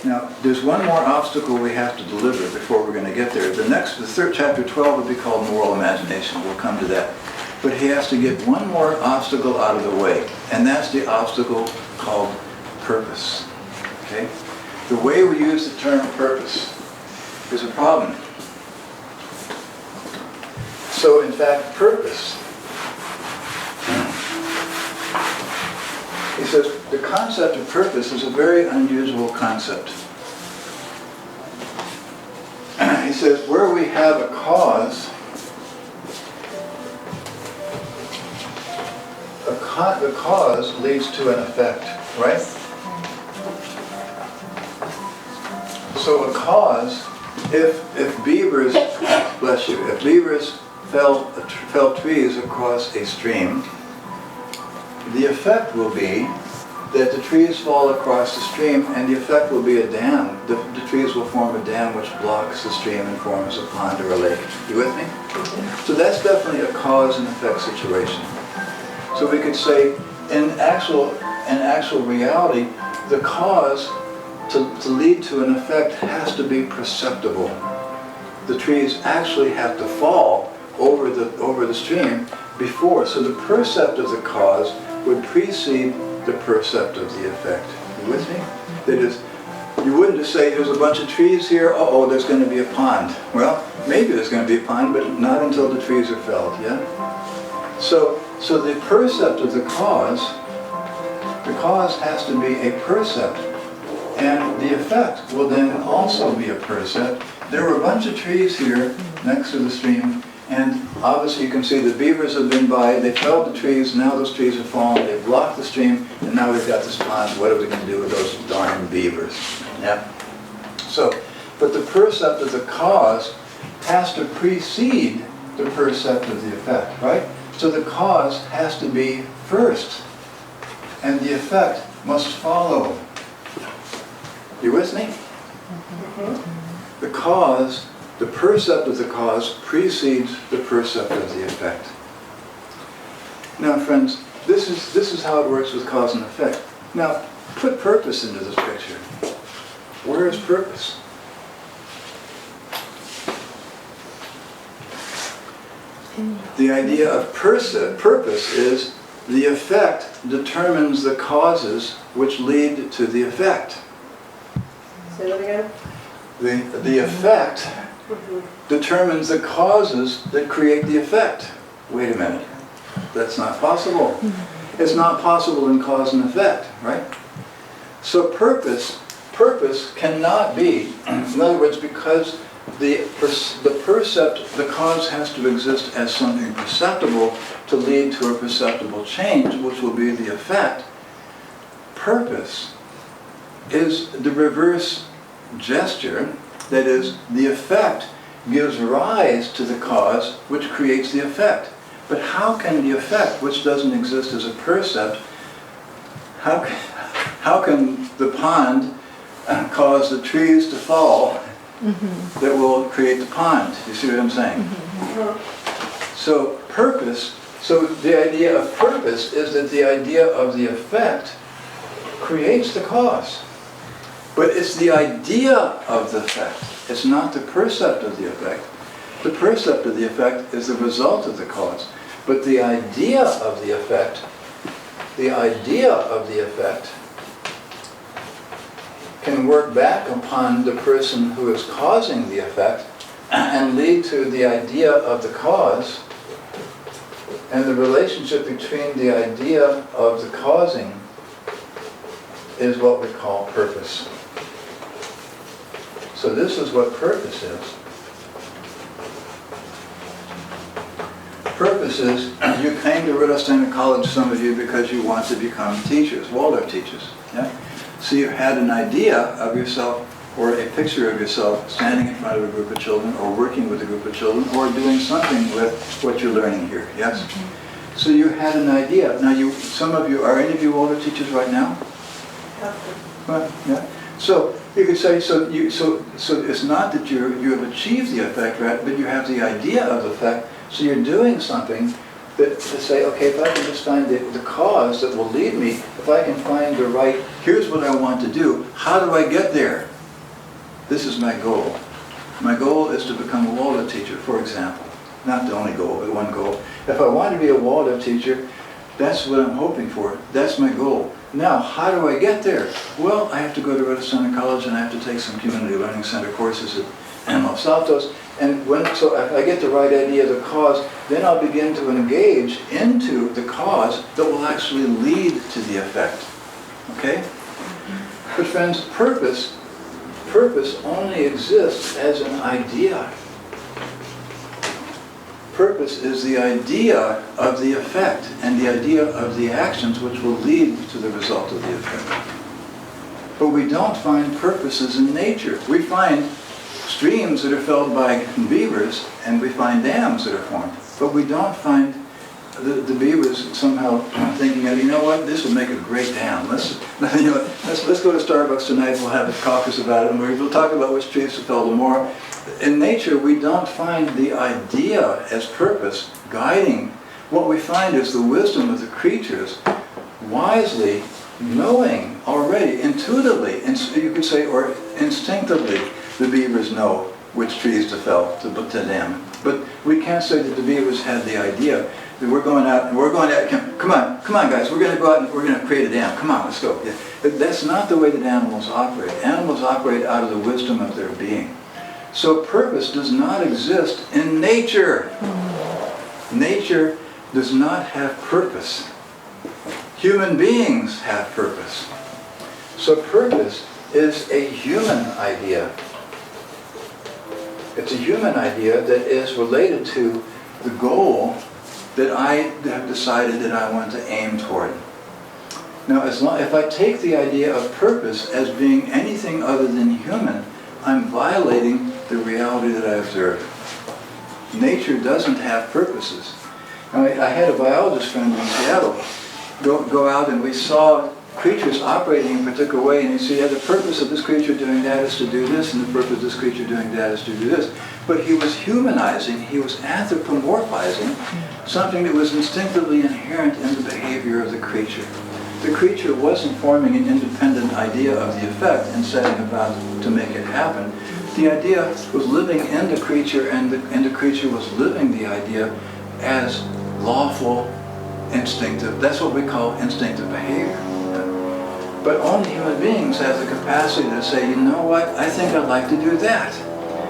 Now, there's one more obstacle we have to deliver before we're going to get there. The third chapter 12 would be called moral imagination. We'll come to that. But he has to get one more obstacle out of the way, and that's the obstacle called purpose. Okay? The way we use the term purpose is a problem. So, in fact, purpose, he says, the concept of purpose is a very unusual concept. He says, where we have a cause, the cause leads to an effect, right? So a cause, if beavers, bless you, if beavers fell trees across a stream, the effect will be that the trees fall across the stream, and the effect will be a dam. The trees will form a dam which blocks the stream and forms a pond or a lake. You with me? So that's definitely a cause and effect situation. So we could say, in actual reality, the cause to lead to an effect has to be perceptible. The trees actually have to fall over the stream before. So the percept of the cause would precede the percept of the effect. You with me? That is, you wouldn't just say, there's a bunch of trees here, uh-oh, there's going to be a pond. Well, maybe there's going to be a pond, but not until the trees are felled, yeah? So the percept of the cause has to be a percept, and the effect will then also be a percept. There were a bunch of trees here next to the stream, and obviously you can see the beavers have been by, they felled the trees, now those trees have fallen, they've blocked the stream, and now we've got this pond. What are we going to do with those darn beavers? Yeah. So, but the percept of the cause has to precede the percept of the effect, right? So the cause has to be first, and the effect must follow. You with me? The cause, the percept of the cause precedes the percept of the effect. Now, friends, this is how it works with cause and effect. Now, put purpose into this picture. Where is purpose? The idea of purpose is the effect determines the causes which lead to the effect. Say that again? The effect determines the causes that create the effect. Wait a minute. That's not possible. It's not possible in cause and effect, right? So purpose cannot be, in other words, because the cause has to exist as something perceptible to lead to a perceptible change, which will be the effect. Purpose is the reverse gesture, that is, the effect gives rise to the cause which creates the effect. But how can the effect, which doesn't exist as a percept, how can the pond cause the trees to fall that will create the pond? You see what I'm saying? So the idea of purpose is that the idea of the effect creates the cause. But it's the idea of the effect. It's not the percept of the effect. The percept of the effect is the result of the cause. But the idea of the effect can work back upon the person who is causing the effect and lead to the idea of the cause, and the relationship between the idea of the causing is what we call purpose. So this is what purpose is. Purpose is, you came to Rudolf Steiner College, some of you, because you want to become teachers, Waldorf teachers. Yeah? So you had an idea of yourself, or a picture of yourself standing in front of a group of children, or working with a group of children, or doing something with what you're learning here, yes? So you had an idea. Now some of you, are any of you Waldorf teachers right now? Well, yeah. So you could say, so it's not that you have achieved the effect, right, but you have the idea of the effect. So you're doing something that to say, okay, if I can just find the cause that will lead me, if I can find the right, here's what I want to do, how do I get there? This is my goal. My goal is to become a Waldorf teacher, for example. Not the only goal, but one goal. If I want to be a Waldorf teacher, that's what I'm hoping for. That's my goal. Now, how do I get there? Well, I have to go to Rudolf Steiner College and I have to take some Community Learning Center courses at Los Altos. And so if I get the right idea of the cause, then I'll begin to engage into the cause that will actually lead to the effect. Okay? But friends, purpose only exists as an idea. Purpose is the idea of the effect and the idea of the actions which will lead to the result of the effect. But we don't find purposes in nature. We find streams that are filled by beavers, and we find dams that are formed. But we don't find the beavers somehow thinking, you know what, this would make a great dam. Let's go to Starbucks tonight, we'll have a caucus about it, and we'll talk about which trees to fell tomorrow. In nature, we don't find the idea as purpose guiding. What we find is the wisdom of the creatures wisely knowing already, intuitively, you could say, or instinctively, the beavers know which trees to fell to dam. But we can't say that the beavers had the idea that we're going out, come on guys, we're going to go out and we're going to create a dam. Come on, let's go. Yeah. That's not the way that animals operate. Animals operate out of the wisdom of their being. So purpose does not exist in nature. Nature does not have purpose. Human beings have purpose. So purpose is a human idea. It's a human idea that is related to the goal that I have decided that I want to aim toward. Now, if I take the idea of purpose as being anything other than human, I'm violating the reality that I observe. Nature doesn't have purposes. Now, I had a biologist friend in Seattle go out, and we saw creatures operating in a particular way, and he said, yeah, the purpose of this creature doing that is to do this, and the purpose of this creature doing that is to do this. But he was humanizing, he was anthropomorphizing something that was instinctively inherent in the behavior of the creature. The creature wasn't forming an independent idea of the effect and setting about to make it happen. The idea was living in the creature, and the creature was living the idea as lawful, instinctive. That's what we call instinctive behavior. But only human beings have the capacity to say, you know what, I think I'd like to do that.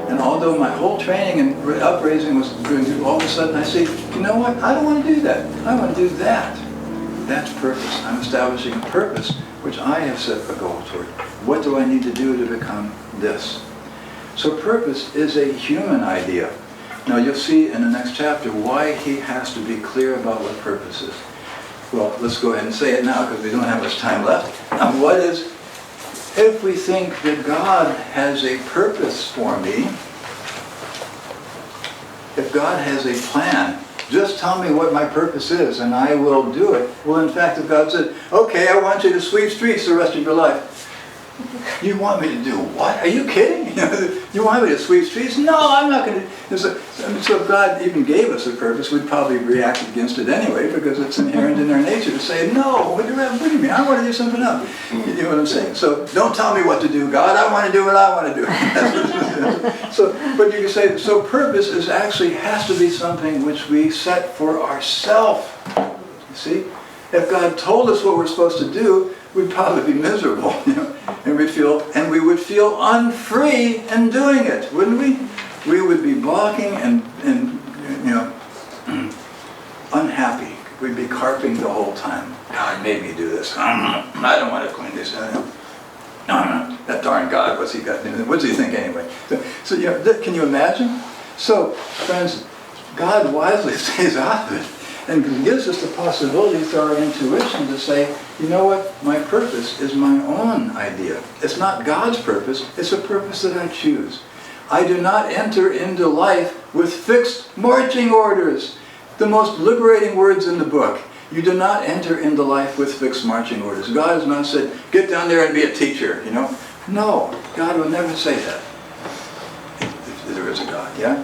And although my whole training and upraising was going to, all of a sudden I say, you know what, I don't want to do that. I want to do that. That's purpose. I'm establishing a purpose which I have set a goal toward. What do I need to do to become this? So purpose is a human idea. Now you'll see in the next chapter why he has to be clear about what purpose is. Well, let's go ahead and say it now because we don't have much time left. Now what is, if we think that God has a purpose for me, if God has a plan, just tell me what my purpose is and I will do it. Well, in fact, if God said, okay, I want you to sweep streets the rest of your life. You want me to do what? Are you kidding? You want me to sweep streets? No, I'm not going to. So if God even gave us a purpose, we'd probably react against it anyway because it's inherent in our nature to say, no, what do you mean? I want to do something else. You know what I'm saying? So don't tell me what to do, God. I want to do what I want to do. So, but you can say, so purpose is actually has to be something which we set for ourselves. You see? If God told us what we're supposed to do, we'd probably be miserable, and we would feel unfree in doing it, wouldn't we? We would be balking and unhappy. We'd be carping the whole time. God made me do this. I don't want to clean this. No, that darn God, what's he got? What does he think anyway? So can you imagine? So, friends, God wisely stays out of it. And gives us the possibility through our intuition to say, you know what, my purpose is my own idea. It's not God's purpose, it's a purpose that I choose. I do not enter into life with fixed marching orders. The most liberating words in the book. You do not enter into life with fixed marching orders. God has not said, get down there and be a teacher, No, God will never say that. If there is a God, yeah?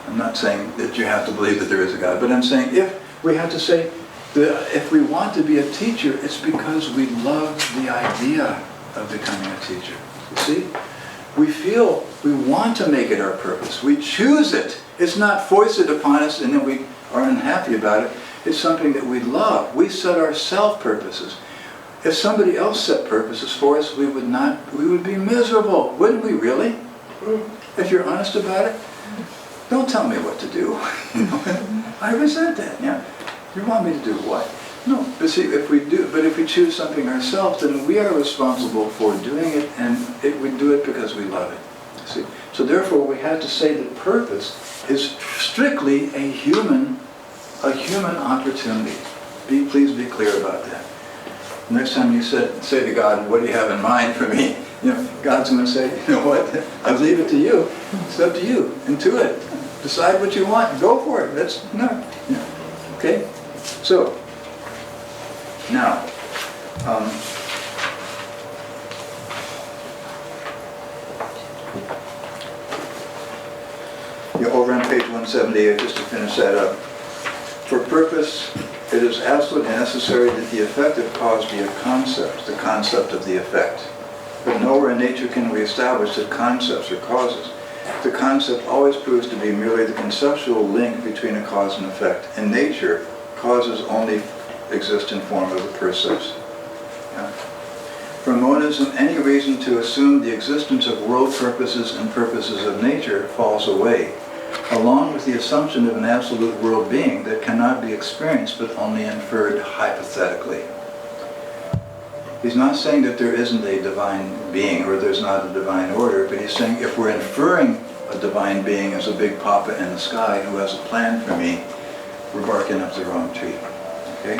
I'm not saying that you have to believe that there is a God, but I'm saying we have to say that if we want to be a teacher, it's because we love the idea of becoming a teacher. You see? We feel we want to make it our purpose. We choose it. It's not foisted upon us and then we are unhappy about it. It's something that we love. We set our self-purposes. If somebody else set purposes for us, we would be miserable. Wouldn't we really? If you're honest about it. Don't tell me what to do. I resent that. Yeah. You want me to do what? No. But see, if we choose something ourselves, then we are responsible for doing it, and we do it because we love it. See? So therefore, we have to say that purpose is strictly a human opportunity. Please be clear about that. Next time you say to God, "What do you have in mind for me?" God's going to say, "You know what? I leave it to you. It's up to you. Intuit. Decide what you want. Go for it." That's no. Okay. So now, over on page 178, just to finish that up. For purpose, it is absolutely necessary that the effective cause be a concept, the concept of the effect. But nowhere in nature can we establish that concepts are causes. The concept always proves to be merely the conceptual link between a cause and effect. In nature, causes only exist in form of a process. For monism, any reason to assume the existence of world purposes and purposes of nature falls away, along with the assumption of an absolute world being that cannot be experienced but only inferred hypothetically. He's not saying that there isn't a divine being or there's not a divine order, but he's saying if we're inferring a divine being as a big papa in the sky who has a plan for me, we're barking up the wrong tree. Okay?